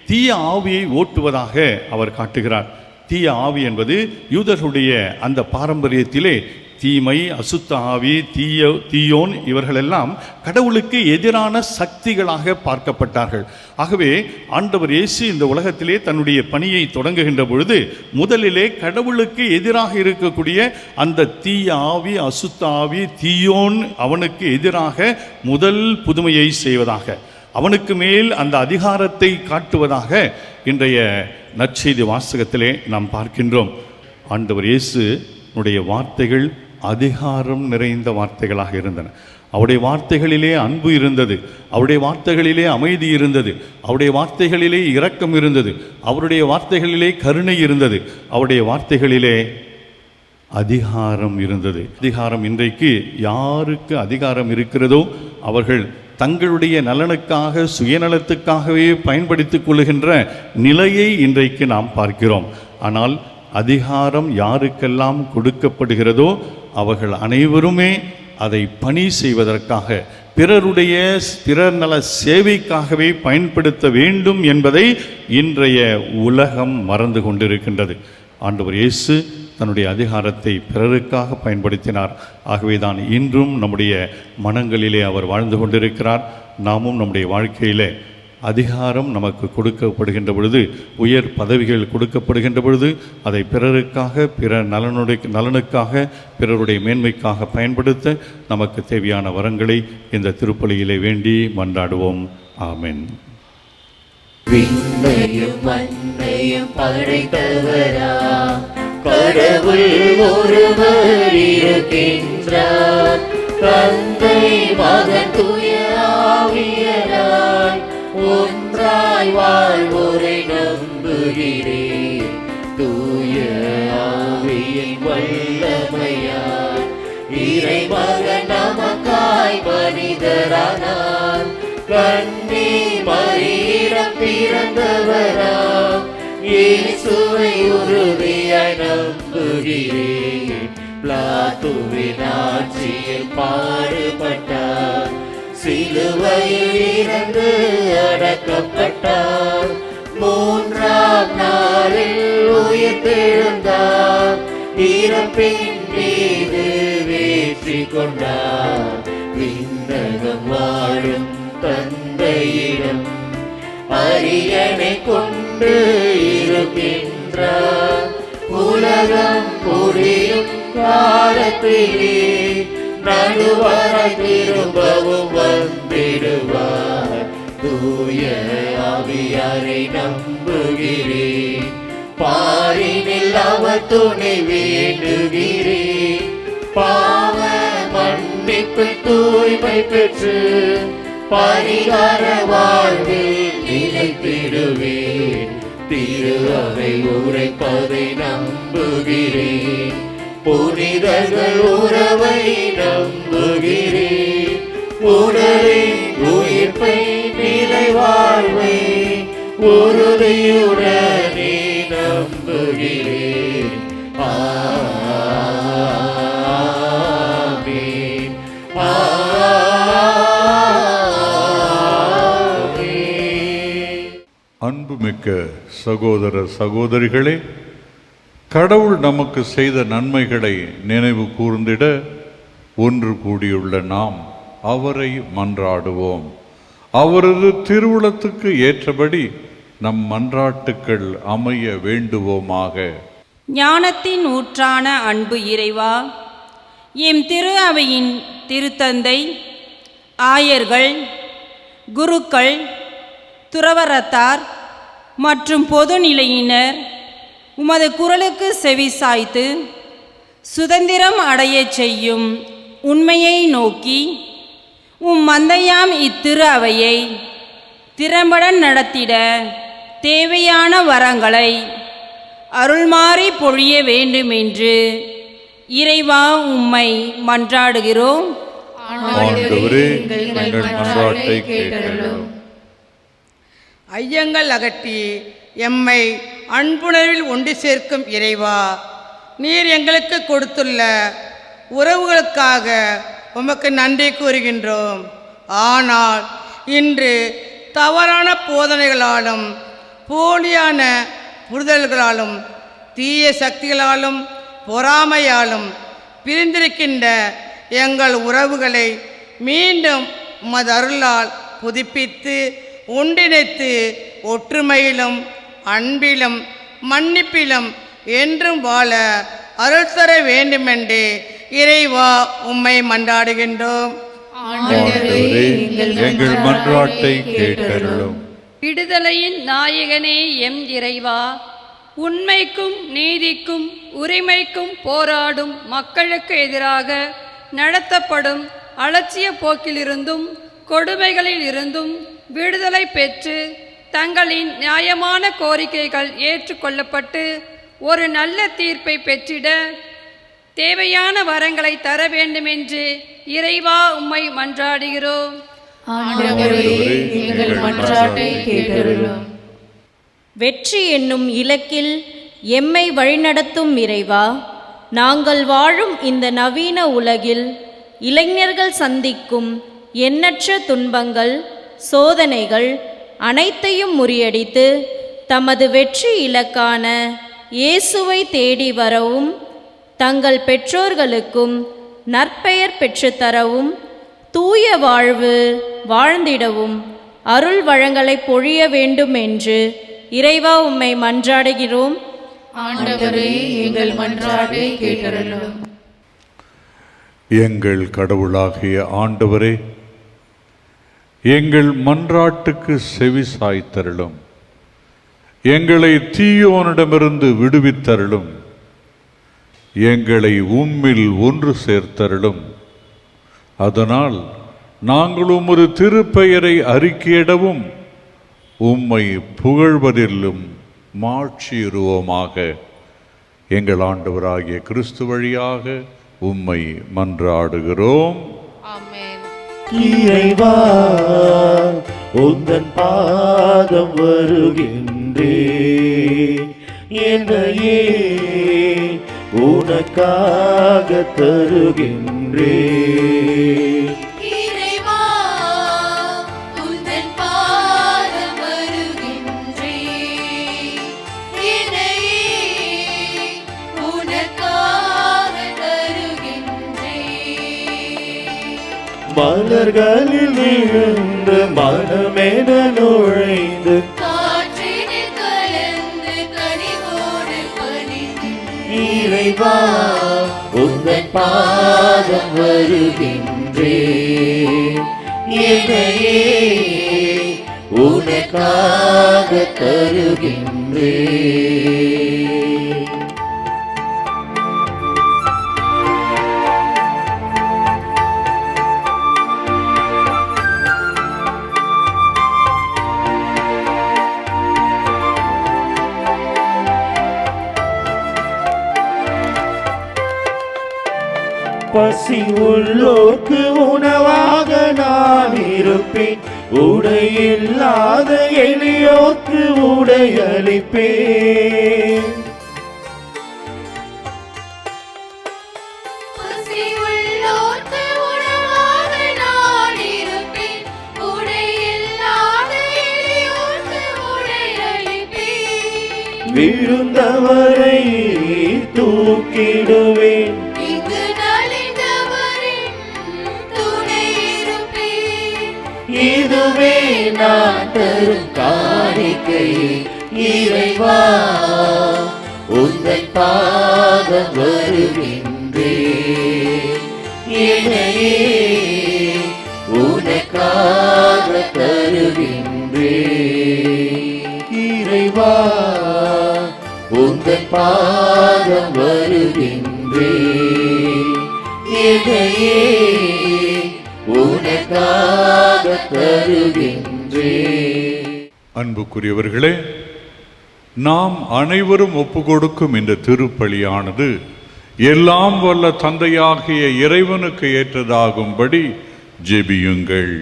தீய ஆவியை ஓட்டுவதாக அவர் காட்டுகிறார். தீய ஆவி என்பது யூதர்களுடைய அந்த பாரம்பரியத்திலே தீமை, அசுத்த ஆவி, தீயோன் இவர்களெல்லாம் கடவுளுக்கு எதிரான சக்திகளாக பார்க்கப்பட்டார்கள். ஆகவே ஆண்டவர் இயேசு இந்த உலகத்திலே தன்னுடைய பணியை தொடங்குகின்ற பொழுது முதலிலே கடவுளுக்கு எதிராக இருக்கக்கூடிய அந்த தீய ஆவி, அசுத்த ஆவி, தீயோன் அவனுக்கு எதிராக முதல் புதுமையை செய்வதாக, அவனுக்கு மேல் அந்த அதிகாரத்தை காட்டுவதாக இன்றைய நற்செய்தி வாசகத்திலே நாம் பார்க்கின்றோம். ஆண்டவர் இயேசுனுடைய வார்த்தைகள் அதிகாரம் நிறைந்த வார்த்தைகளாக இருந்தன. அவருடைய வார்த்தைகளிலே அன்பு இருந்தது, அவருடைய வார்த்தைகளிலே அமைதி இருந்தது, அவருடைய வார்த்தைகளிலே இரக்கம் இருந்தது, அவருடைய வார்த்தைகளிலே கருணை இருந்தது, அவருடைய வார்த்தைகளிலே அதிகாரம் இருந்தது. அதிகாரம் இன்றைக்கு யாருக்கு அதிகாரம் இருக்கிறதோ அவர்கள் தங்களுடைய நலனுக்காக, சுயநலத்துக்காகவே பயன்படுத்திக் கொள்ளுகின்ற நிலையை இன்றைக்கு நாம் பார்க்கிறோம். ஆனால் அதிகாரம் யாருக்கெல்லாம் கொடுக்கப்படுகிறதோ அவர்கள் அனைவருமே அதை பணி செய்வதற்காக, பிறர் நல சேவைக்காகவே பயன்படுத்த வேண்டும் என்பதை இன்றைய உலகம் மறந்து கொண்டிருக்கின்றது. ஆண்டவர் இயேசு தன்னுடைய அதிகாரத்தை பிறருக்காக பயன்படுத்தினார். ஆகவே தான் இன்றும் நம்முடைய மனங்களிலே அவர் வாழ்ந்து கொண்டிருக்கிறார். நாமும் நம்முடைய வாழ்க்கையிலே அதிகாரம் நமக்கு கொடுக்கப்படுகின்ற பொழுது, உயர் பதவிகள் கொடுக்கப்படுகின்ற பொழுது அதை பிறருக்காக, பிற நலனுக்காக, பிறருடைய மேன்மைக்காக பயன்படுத்த நமக்கு தேவையான வரங்களை இந்த திருப்பலியிலே வேண்டி மன்றாடுவோம். ஆமென். விண்ணையும் மண்ணையும் படைத்தவரா கடவுள் ஒருவர் இருக்கின்றார். தந்தை, மகன், தூய ஆவியராய் ஒன்றாய் வாழ்வோரை நம்புகிறேன். தூய ஆவியின் வல்லமையால் இறைமகன் நமக்காய் மனிதரானார். கன்னி மரியிடம் பிறந்தவராம் இயேசுவை உறுதியாய் நம்புகிறேன். பிலாத்துவின் ஆட்சியில் பாடுபட்டார், சிலுவையில் இறந்து அடக்கப்பட்டார். மூன்றாம் நாளில் உயிர்த்தெழுந்தார், இறப்பின் மீது வெற்றி கொண்டார். விண்ணகம் வாழும் தந்தையிடம் அரியணை கொண்டு இருக்கின்றார். உலகம் முடியும் காலத்திலே நடுவராய் திரும்பவும் வந்திடுவார். தூய ஆவியாரை நம்புகிறேன், பாரினில் அவர் துணை வேண்டுகிறேன். பாவ மன்னிப்பு தூய்மை பெற்று பரிகார வாழ்வில் நிலைத்திடுவேன். திரு அவை உரைப்பதை நம்புகிறேன், புனிதர்கள் உறவை நம்புகிறேன். உடலின் உயிர்ப்பை நிலை வாழ்வை உறுதியுடனே நம்புகிறேன். ஆமென். ஆமென். அன்புமிக்க சகோதர சகோதரிகளே, கடவுள் நமக்கு செய்த நன்மைகளை நினைவு கூர்ந்திட ஒன்று கூடியுள்ள நாம் அவரை மன்றாடுவோம். அவரது திருவுளத்துக்கு ஏற்றபடி நம் மன்றாட்டுக்கள் அமைய வேண்டுவோமாக. ஞானத்தின் ஊற்றான அன்பு இறைவா, எம் திரு அவையின் திருத்தந்தை, ஆயர்கள், குருக்கள், துறவரத்தார் மற்றும் பொதுநிலையினர் உமது குரலுக்கு செவிசாய்த்து சுதந்திரம் அடையச் செய்யும் உண்மையை நோக்கி மந்தையாம் இத்திரு அவையை திறம்பட நடத்திட தேவையான வரங்களை அருள்மாறி பொழிய வேண்டுமென்று இறைவா உம்மை மன்றாடுகிறோம். ஆண்டவரே, எங்கள் மன்றாட்டை கேட்டருளும். ஐயங்கள் அகற்றி எம்மை அன்புணர்வில் ஒன்று சேர்க்கும் இறைவா, நீர் எங்களுக்கு கொடுத்துள்ள உறவுகளுக்காக உமக்கு நன்றி கூறுகின்றோம். ஆனால் இன்று தவறான போதனைகளாலும் போலியான புரிதல்களாலும் தீய சக்திகளாலும் பொறாமையாலும் பிரிந்திருக்கின்ற எங்கள் உறவுகளை மீண்டும் உமது அருளால் புதுப்பித்து ஒன்றிணைத்து ஒற்றுமையிலும் அன்பிலும் மன்னிப்பிலும் என்றும் வாழ அருள் தர வேண்டுமென்று இறைவா உம்மை மன்றாடுகின்றோம். ஆண்டவரே, எங்கள் மன்றாட்டை கேட்டருளும். விடுதலையின் நாயகனே எம் இறைவா, உண்மைக்கும் நீதிக்கும் உரிமைக்கும் போராடும் மக்களுக்கு எதிராக நடத்தப்படும் அலட்சிய போக்கிலிருந்தும் கொடுமைகளில் இருந்தும் விடுதலை பெற்று தங்களின் நியாயமான கோரிக்கைகள் ஏற்றுக்கொள்ளப்பட்டு ஒரு நல்ல தீர்ப்பை பெற்றிட தேவையான வரங்களை தர வேண்டுமென்று இறைவா உம்மை மன்றாடுகிறோம். வெற்றி என்னும் இலக்கில் எம்மை வழிநடத்தும் இறைவா, நாங்கள் வாழும் இந்த நவீன உலகில் இளைஞர்கள் சந்திக்கும் எண்ணற்ற துன்பங்கள் சோதனைகள் அனைத்தையும் முறியடித்து தமது வெற்றி இலக்கான இயேசுவை தேடி வரவும் தங்கள் பெற்றோர்களுக்கும் நற்பெயர் பெற்றுத்தரவும் தூய வாழ்வு வாழ்ந்திடவும் அருள் வழங்களை பொழிய வேண்டும் என்று இறைவா உம்மை மன்றாடுகிறோம். ஆண்டவரே, எங்கள் மன்றாட்டை கேட்டருளும். எங்கள் கடவுளாகிய ஆண்டவரே, எங்கள் மன்றாட்டுக்கு செவி சாய்த்தருளும். எங்களை தீயோனிடமிருந்து விடுவித்தருளும். எங்களை உம்மில் ஒன்று சேர்த்தருளும். அதனால் நாங்களும் ஒரு திருப்பெயரை அறிக்கையிடவும் உம்மை புகழ்வதிலும் மாட்சியுருவோமாக. எங்கள் ஆண்டவராகிய கிறிஸ்து வழியாக உம்மை மன்றாடுகிறோம். இறைவா, உந்தன் பாதம் வருகின்றே, என்னையே உனக்காக தருகின்றே. மலர்களில் விழுந்து மனமென நுழைந்து இறைவா, உந்தன் பாதம் வருகின்றே, என்னையே உனக்காக தருகின்றே. பசி உள்ளோர்க்கு உணவாக நான் இருப்பேன், உடையில்லாத எளியோர்க்கு உடையளிப்பேன். விழுந்தவரை தூக்கிடுவேன், இதுவே நான் தரும் காணிக்கை. இறைவா, உந்தன் பாதம் வருகின்றே, என்னையே உனக்காக தருகின்றே. இறைவா உங்கள் பாதம் வருகின்றே எதையே உனக்காக தருகின்றே. அன்புக்குரியவர்களே, நாம் அனைவரும் ஒப்புக்கொடுக்கும் இந்த திருப்பலியானது எல்லாம் வல்ல தந்தையாகிய இறைவனுக்கு ஏற்றதாகும்படி ஜெபியுங்கள்.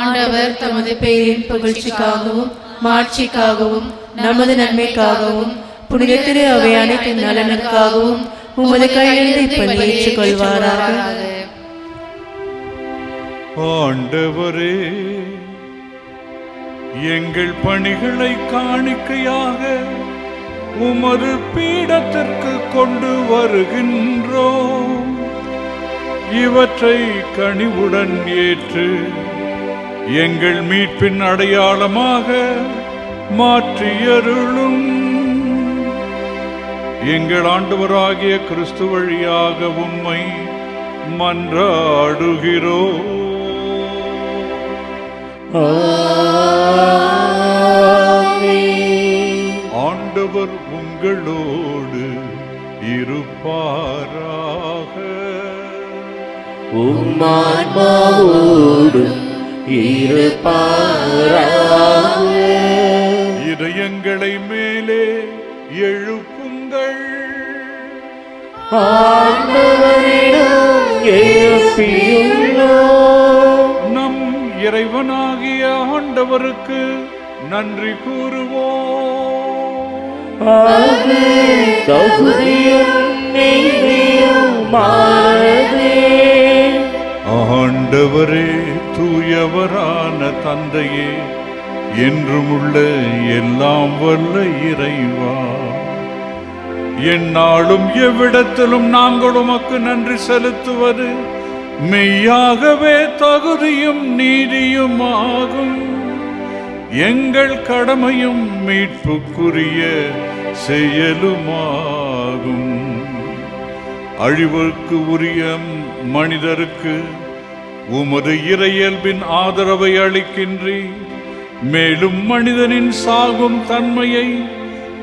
ஆண்டவர் தமது பெயரின் புகழ்ச்சிக்காகவும் மாட்சிக்காகவும் நமது நன்மைக்காகவும் புனித திரு அவை அனைத்து நலனுக்காகவும் உமது கையெழுத்தை பணியேற்றுக் கொள்வாராக. ஆண்டவரே, எங்கள் பணிகளை காணிக்கையாக உமது பீடத்திற்கு கொண்டு வருகின்றோம். இவற்றை கனிவுடன் ஏற்று எங்கள் மீட்பின் அடையாளமாக மாற்றியருளும். எங்கள் ஆண்டவராகிய கிறிஸ்து வழியாக உம்மை மன்றாடுகிறோம். ஆண்டவர் உங்களோடு இருப்பாராக. உம்மான்மாவோடும் இருப்பாராக. இதயங்களை மேலே எழுப்புங்கள். ஆண்டவரிடம் எழுப்பியுள்ளோம். நம் இறைவனாகிய ஆண்டவருக்கு நன்றி கூறுவோம். அது தகுதியும் நீதியுமானதே. ஆண்டவரே, தூயவரான தந்தையே, என்றும் உள்ள எல்லாம் வல்ல இறைவா, எந்நாளும் எவ்விடத்திலும் நாங்கள் உமக்கு நன்றி செலுத்துவது மெய்யாகவே தகுதியும் நீதியுமாகும். எங்கள் கடமையும் மீட்புக்குரிய செயலுமாகும். அழிவுக்கு உரிய மனிதருக்கு உமது இறையல்பின் ஆதரவை அளிக்கின்றி, மேலும் மனிதனின் சாகும் தன்மையை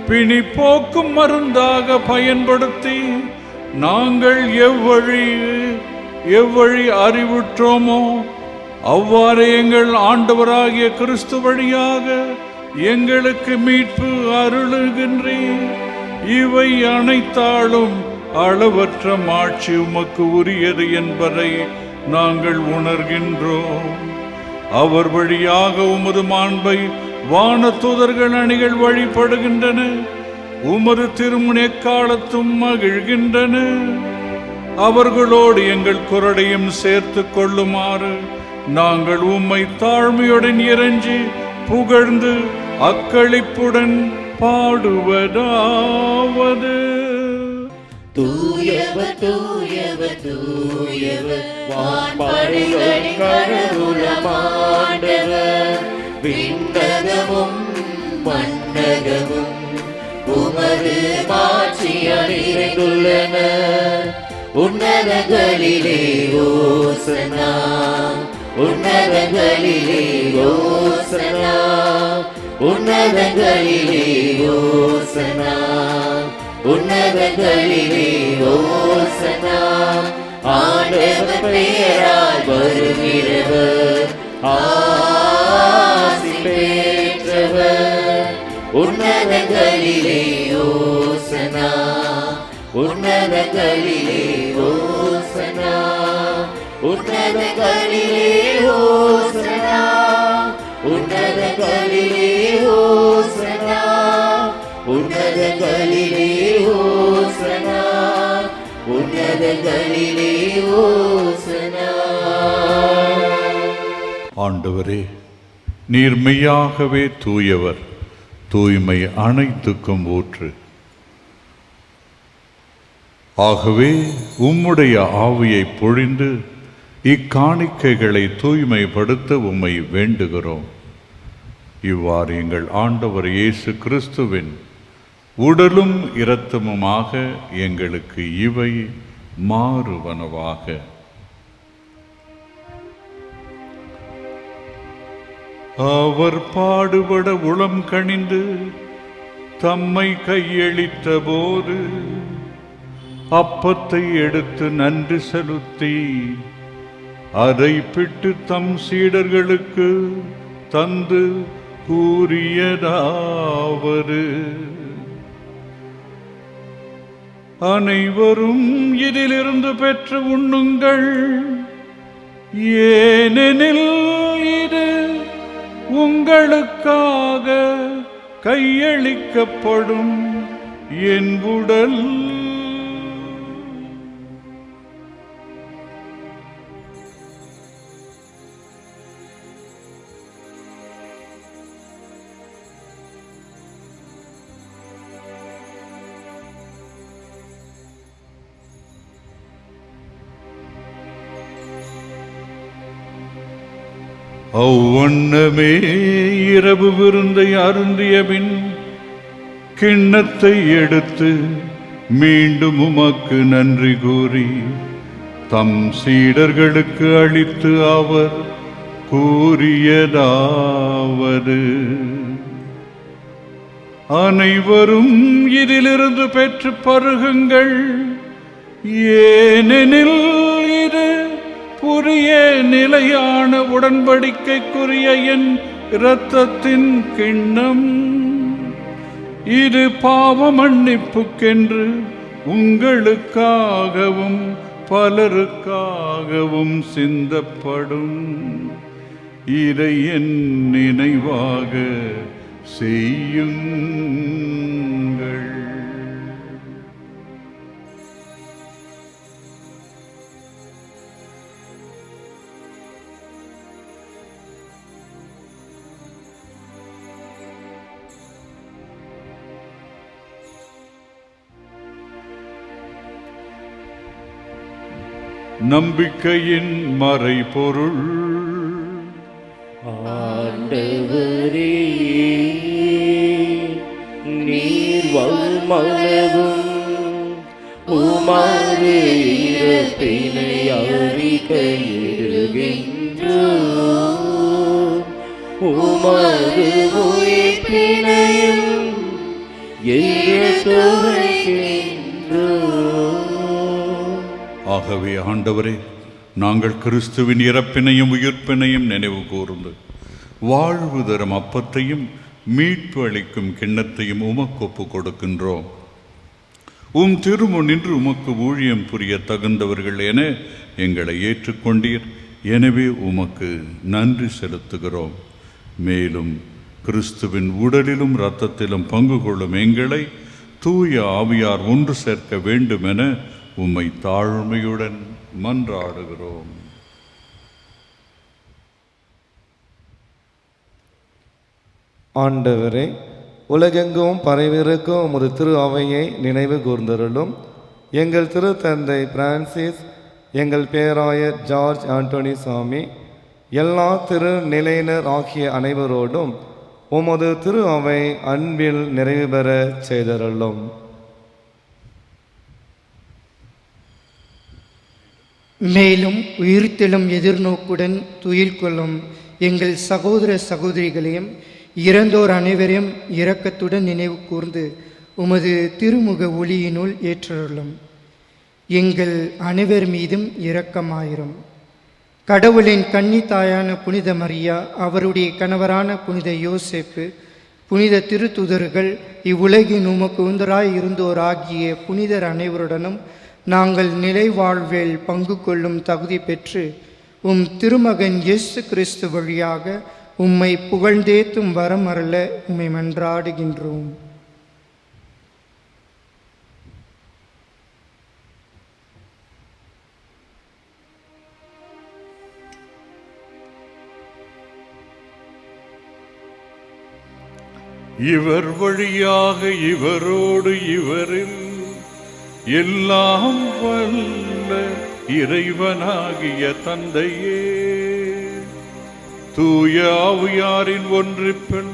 பிணி போக்கும் மருந்தாக பயன்படுத்தி நாங்கள் எவ்வழி அறிவுற்றோமோ அவ்வாறு எங்கள் ஆண்டவராகிய கிறிஸ்து வழியாக எங்களுக்கு மீட்பு அருளுகின்றீர். இவை அனைத்தாலும் அளவற்ற மாட்சி உமக்கு உரியது என்பதை நாங்கள் உணர்கின்றோம். அவர் வழியாக உமது மாண்பை வான தூதர்கள் அணிகள் வழிபடுகின்றன. உமது திருமுனை காலத்தும் மகிழ்கின்றன. அவர்களோடு எங்கள் குரலையும் சேர்த்து கொள்ளுமாறு நாங்கள் உம்மை தாழ்மையுடன் இறைஞ்சி புகழ்ந்து அக்களிப்புடன் பாடுவதாவது. தூயவர் தூயவர் தூயவர் வான்படைகளின் கடவுளமாண்டவர். விண்ணகமும் மண்ணகமும் உமது மாட்சியால் நிறைந்துள்ளன. உன்னதங்களிலே ஓசனா, உன்னதங்களிலே ஓசனா, உன்னதங்களிலே ஓசனா, உன்னதங்களிலே ஓசனா. ஆண்டவர் பெயரால் வருகிறவர் ஆசி பெற்றவர். உன்னதங்களிலே ஓசனா, உன்னதங்களிலே ஓசனா, உன்னதங்களிலே ஓசனா, உன்னதங்களிலே ஓசனா, உன்னதங்களிலே ஓசனா, உன்னதங்களிலே ஓசனா. ஆண்டவரே, நீர் மெய்யாகவே தூயவர், தூய்மை அனைத்துக்கும் ஊற்று. ஆகவே உம்முடைய ஆவியை பொழிந்து இக்காணிக்கைகளை தூய்மைப்படுத்த உம்மை வேண்டுகிறோம். இவ்வாறு எங்கள் ஆண்டவர் இயேசு கிறிஸ்துவின் உடலும் இரத்தமுமாக எங்களுக்கு இவை மாறுவனவாக. அவர் பாடுபட உளம் கனிந்து தம்மை கையளித்த போது அப்பத்தை எடுத்து நன்றி செலுத்தி அதை பிட்டு தம் சீடர்களுக்கு தந்து கூறியதாவது: அனைவரும் இதிலிருந்து பெற்று உண்ணுங்கள், ஏனெனில் இது உங்களுக்காக கையளிக்கப்படும் என் உடல். அவ்வண்ணமே இரவு விருந்தை அருந்தியபின் கிண்ணத்தை எடுத்து மீண்டும் உமக்கு நன்றி கூறி தம் சீடர்களுக்கு அளித்து அவர் கூறியதாவது: அனைவரும் இதிலிருந்து பெற்று பருகுங்கள், ஏனெனில் இது புதிய நிலையான உடன்படிக்கைக்குரிய என் இரத்தத்தின் கிண்ணம். இது பாவ மன்னிப்புக்கென்று உங்களுக்காகவும் பலருக்காகவும் சிந்தப்படும். இதை என் நினைவாக செய்யுங்கள். நம்பிக்கையின் மறைபொருள். ஆண்டவரே, நீர் வருமளவும் உமது இறப்பினை அறிக்கையிடுகின்றோம், உமது உயிர்ப்பினையும் எடுத்துரைக்கின்றோம். ஆகவே ஆண்டவரே, நாங்கள் கிறிஸ்துவின் இறப்பினையும் உயிர்ப்பினையும் நினைவு கூர்ந்து வாழ்வு தரும் அப்பத்தையும் மீட்பு அளிக்கும் கிண்ணத்தையும் உமக்கு ஒப்புக் கொடுக்கின்றோம். திருமுன்னின்று உமக்கு ஊழியம் புரிய தகுந்தவர்கள் என எங்களை ஏற்றுக்கொண்டீர். எனவே உமக்கு நன்றி செலுத்துகிறோம். மேலும் கிறிஸ்துவின் உடலிலும் இரத்தத்திலும் பங்கு கொள்ளும் எங்களை தூய ஆவியார் ஒன்று சேர்க்க வேண்டும் என உம்மை தாழ்மையுடன் மன்றாடுகிறோம். ஆண்டவரே, உலகெங்கும் பரவிருக்கும் உமது திரு அவையை நினைவு கூர்ந்தருளும். எங்கள் திரு தந்தை பிரான்சிஸ், எங்கள் பேராயர் ஜார்ஜ் ஆண்டோனி சாமி, எல்லா திரு நிலையினர் ஆகிய அனைவரோடும் உமது திரு அவை அன்பில் நிறைவு பெற செய்தருளும். மேலும் உயிர்த்தெழும் எதிர்நோக்குடன் துயில் கொள்ளும் எங்கள் சகோதர சகோதரிகளையும் இறந்தோர் அனைவரையும் இரக்கத்துடன் நினைவு கூர்ந்து உமது திருமுக ஒளியினுள் ஏற்றருளும். எங்கள் அனைவர் மீதும் இரக்கமாயிரும். கடவுளின் கன்னி தாயான புனித மரியா, அவருடைய கணவரான புனித யோசேப்பு, புனித திருத்துதர்கள், இவ்வுலகின் உமக்கு உந்தராய் இருந்தோர் ஆகிய புனிதர் அனைவருடனும் நாங்கள் நிலை வாழ்வில் பங்கு கொள்ளும் தகுதி பெற்று உம் திருமகன் இயேசு கிறிஸ்து வழியாக உம்மை புகழ்ந்தேத்தும் வரம் அருள உம்மை மன்றாடுகின்றோம். இவர் வழியாக இவரோடு இவரில் எல்லாம் வல்ல இறைவனாகிய தந்தையே, தூய ஆவியாரின் ஒன்றிப்பில்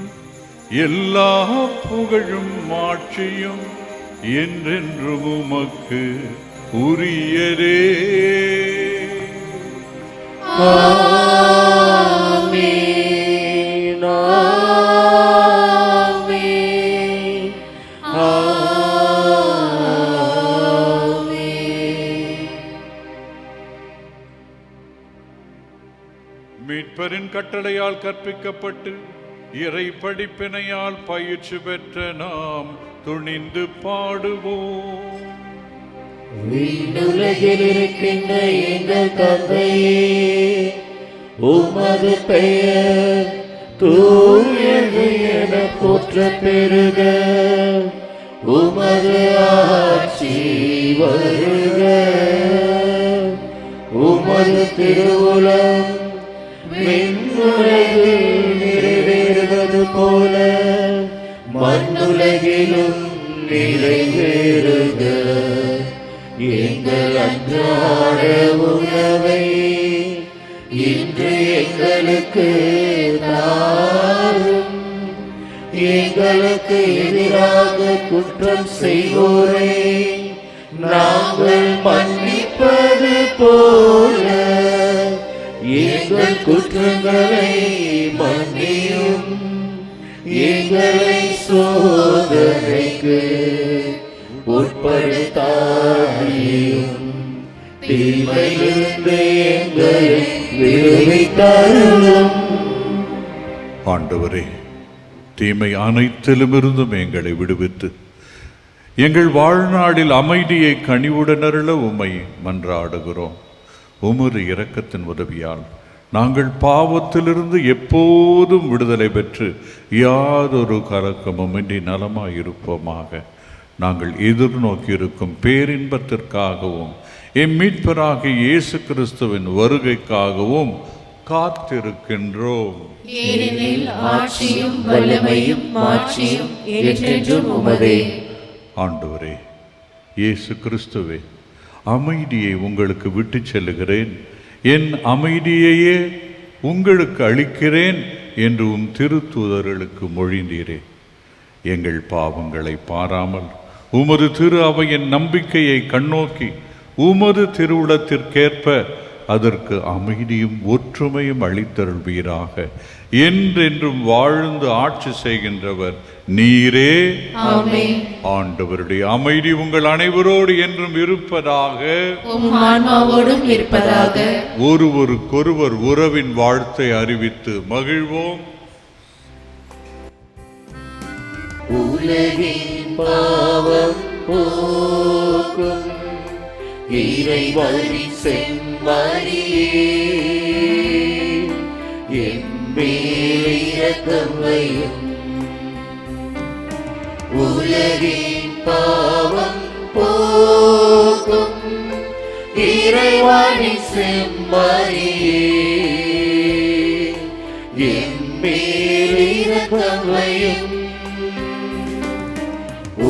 எல்லா புகழும் மாட்சியும் என்றென்றும் உமக்கு உரியரே. ஆமென், ஆமென், கட்டளையால் கற்பிக்கப்பட்டு இறை படிப்பினையால் பயிற்சி பெற்ற நாம் துணிந்து பாடுவோம். விண்ணுலகில் இருக்கின்ற எங்கள் தந்தையே, உமது பெயர் தூயது என போற்ற பெருக, உமது ஆட்சி வருக, உமது திருவுளம் விண்ணுலகில் நிறைவேறுவது போல மண்ணுலகிலும் நிறைவேறுக. எங்கள் அன்றாட உணவை இன்று எங்களுக்கு தாரும். எங்களுக்கு எதிராக குற்றம் செய்வோரை நாங்கள் மன்னிப்பது போல எங்கள் குற்றங்களை மன்னியும். எங்களை சோதனைக்கு உட்படுத்தாதேயும், தீமையிலிருந்து எங்களை விடுவித்தருளும். ஆண்டவரே, தீமை அனைத்திலுமிருந்தும் எங்களை விடுவித்து எங்கள் வாழ்நாளில் அமைதியை கனிவுடன் அருள உம்மை மன்றாடுகிறோம். உமது இரக்கத்தின் உதவியால் நாங்கள் பாவத்திலிருந்து எப்போதும் விடுதலை பெற்று யாதொரு கலக்கமும் இன்றி நலமாயிருப்போமாக. நாங்கள் எதிர்நோக்கியிருக்கும் பேரின்பத்திற்காகவும் எம் மீட்பராகிய இயேசு கிறிஸ்துவின் வருகைக்காகவும் காத்திருக்கின்றோம். ஏனெனில் ஆட்சியும் வல்லமையும் மாட்சியும் என்றென்றும் உமதே. ஆண்டவரே, இயேசு கிறிஸ்துவே, அமைதியை உங்களுக்கு விட்டு செல்லுகிறேன், என் அமைதியையே உங்களுக்கு அளிக்கிறேன் என்று உம் திருத்தூதர்களுக்கு மொழிந்தீரே. எங்கள் பாவங்களை பாராமல் உமது திரு அவையின் நம்பிக்கையை கண்ணோக்கி உமது திருவுளத்திற்கேற்ப அதற்கு அமைதியும் ஒற்றுமையும் அளித்தருள்வீராக. என்றென்றும் வாழ்ந்து ஆட்சி செய்கின்றவர் நீரே. ஆமென். ஆண்டவருடைய அமைதி உங்கள் அனைவரோடு என்றும் இருப்பதாக. உம் ஆன்மாவோடும் இருப்பதாக. ஒருவருக்கொருவர் உறவின் வாழ்த்தை அறிவித்து மகிழ்வோம். உலகின் பாவம் போக்கும் இறைவனின் செம்மறியே, எம்மேல் இரக்கம் வையும். உலகின் பாவம் போக்கும் இறைவனின் செம்மறியே, எம்மேல் இரக்கம் வையும்.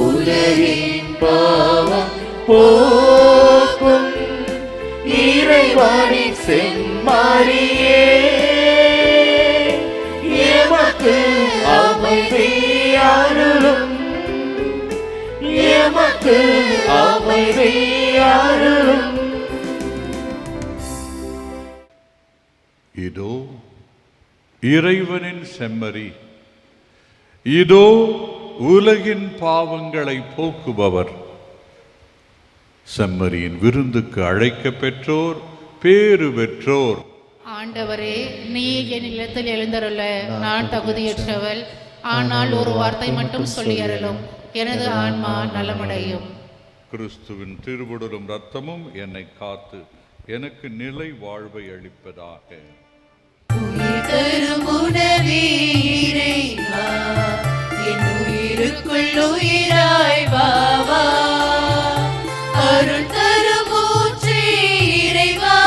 உலகின் பாவம் போக்கும் இறைவனின் செம்மறியே, எமக்கு அமைதி அருளும், எமக்கு அமைதி அருளும். இதோ இறைவனின் செம்மறி, இதோ உலகின் பாவங்களை போக்குபவர். செம்மறியின் விருந்துக்கு அழைக்க பெற்றோர் பேறு பெற்றோர். ஆண்டவரே, நீர் என் இல்லத்தில் எழுந்தருள நான் தகுதியற்றவள். ஆனால் ஒரு வார்த்தை மட்டும் சொல்லியருளும், எனது ஆன்மா நலமடையும். கிறிஸ்துவின் திருவுடலும் இரத்தமும் என்னை காத்து எனக்கு நிலை வாழ்வை அளிப்பதாக. என் உயிருக்குள் உயிராய் வா வா, அருள் தரும் மூச்சு இறைவா,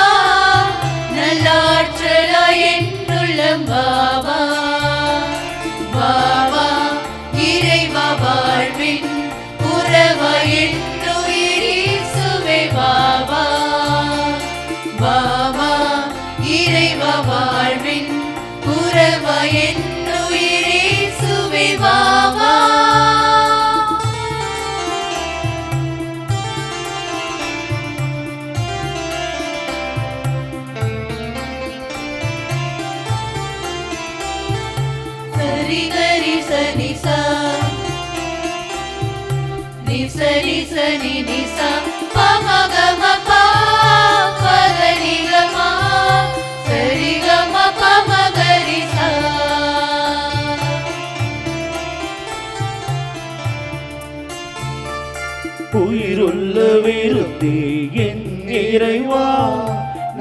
நல்லாற்றலாய் என்னுள்ளம் வா வா வா வா, இறைவா வாழ்வின் உறவா என்னுயிர் இயேசுவே வா வா வா வா, இறைவா வாழ்வின் உறவா என்னுயிர் இயேசுவே வா வா. சரி கரி சனி சா, நி சரி சனி நி சா, ப ம க ம ப க ரி க ம, சரி க ம ப ம க உயிருள்ள விருந்தே என் இறைவா,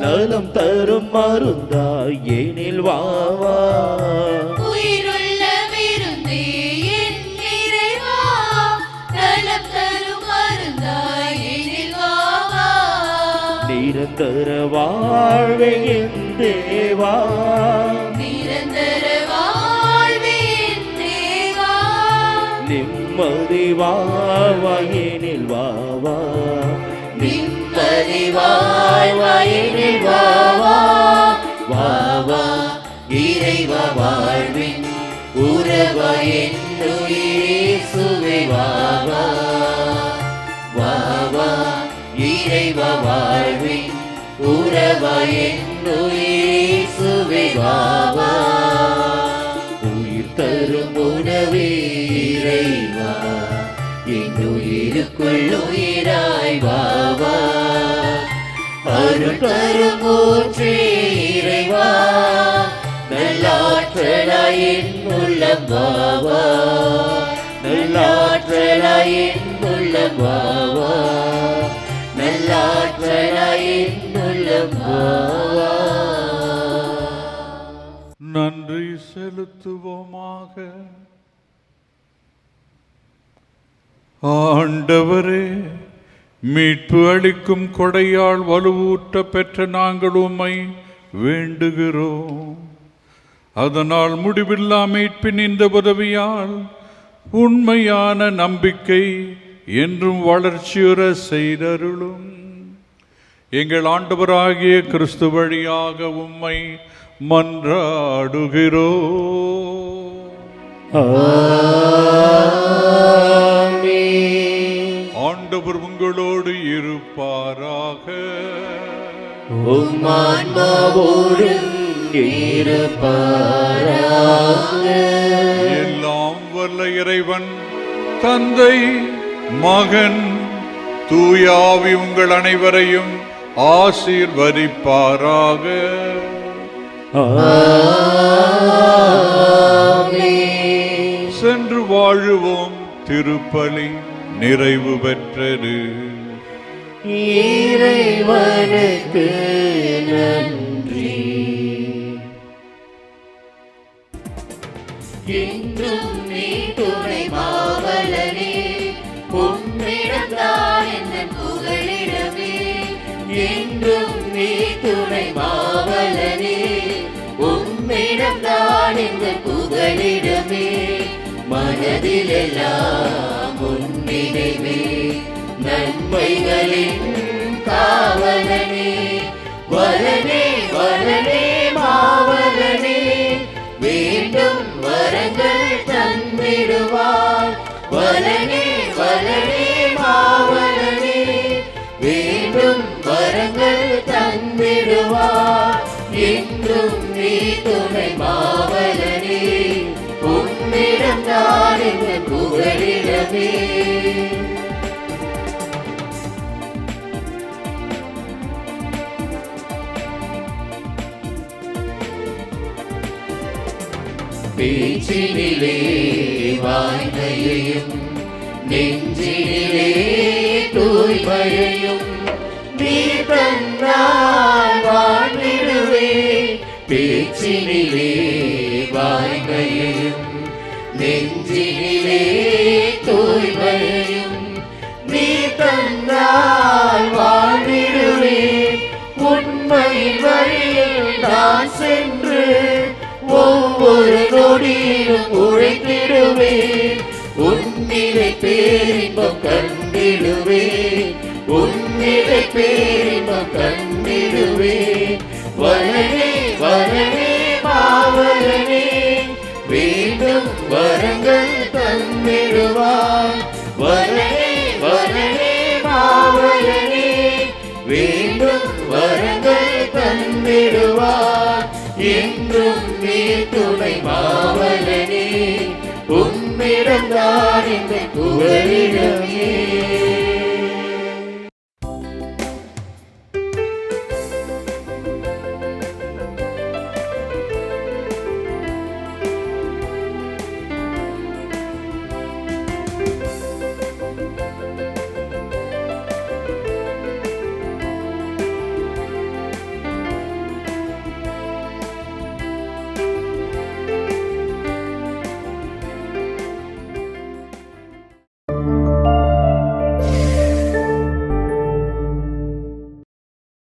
நலம் தரும் மருந்தாய் எனில் வாவா. உயிருள்ள விருந்தே என் இறைவா, நலம் தரும் மருந்தாய் எனில் வாவா. நிரந்தர வாழ்வே என் தேவா, நிரந்தர வாழ்வே என் தேவா. நிம்மதி வாவா எனில் வாவா, நிம்மதி வாவா எனில் வாவா. வாவா இறைவா வாழ்வின் உறவா என்னுயிரேசுவே வாவா. வாவா இறைவா வாழ்வின் உறவா என்னுயிரேசுவே வாவா. உயிர் தரும் உணவே இறைவா, என்னுயிருக்குள் உயிராய் வாவா. அருள் தரும் ஊற்றே இறைவா, நல்லாற்றலாய் என் உள்ளம் வாவா. நல்லாற்றலாய் என் உள்ளம் வாவா, நல்லாற்றலாய் என் உள்ளம் வாவா. நன்றி செலுத்துவோமாக. ஆண்டவரே, மீட்பு அளிக்கும் கொடையால் வலுவூட்ட பெற்ற நாங்கள் உம்மை வேண்டுகிறோம். அதனால் முடிவில்லா மீட்பின் இந்த உதவியால் உண்மையான நம்பிக்கை என்றும் வளர்ச்சியுற செய்தருளும். எங்கள் ஆண்டவராகிய கிறிஸ்து வழியாக உம்மை மன்றாடுகிறோம். ஆண்டவர் உங்களோடு இருப்பாராக. எல்லாம் வல்ல இறைவன் தந்தை, மகன், தூயாவி உங்கள் அனைவரையும் ஆசீர்வதிப்பாராக. சென்று வாழுவோம். திருப்பலி நிறைவு பெற்றது. இறைவனுக்கு நன்றி. என்றும் நீ துணை மாவலனே, உன்னிடம்தான் எந்தன் புகழிடமே. என்றும் நீ துணை மாவலனே, உன்னிடம்தான் எந்தன் புகழிடமே. மனதிலெல்லாம் உன் நினைவே, நன்மைகளின் காவலனே. வலனே வலனே மாவலனே, வேண்டும் வரங்கள் தந்திடுவார். வலனே வலனே மாவலனே, வேண்டும் வரங்கள் தந்திடுவார். என்றும் நீ துணை மாவலனே, உன்னிடம்தான் எங்கள் புகழிடமே. பேச்சினிலே வாய்மையையும், நெஞ்சினிலே தூய்மையையும் நீ தந்தால் வாழ்ந்திடுவே. பேச்சினிலே வாய்மையையும், நெஞ்சினிலே தூய்மையையும் நீ தந்தால் வாழ்ந்திடுவே. உண்மையின் வழியில் நான் சென்று ஒவ்வொரு நொடியிலும் உழைத்திடுவேன். உன்னிலை பேரின்பம் கண்டிடுவேன். உன்னிலை பேரின்பம் கண்டிடுவேன். வலனே வலனே மாவலனே, வேண்டும் வரங்கள் தந்திடுவார். வலனே வலனே மாவலனே, வேண்டும் வரங்கள் தந்திடுவார். என்றும் நீ துணை மாவலனே, உன்னிடம்தான் எங்கள் புகழ்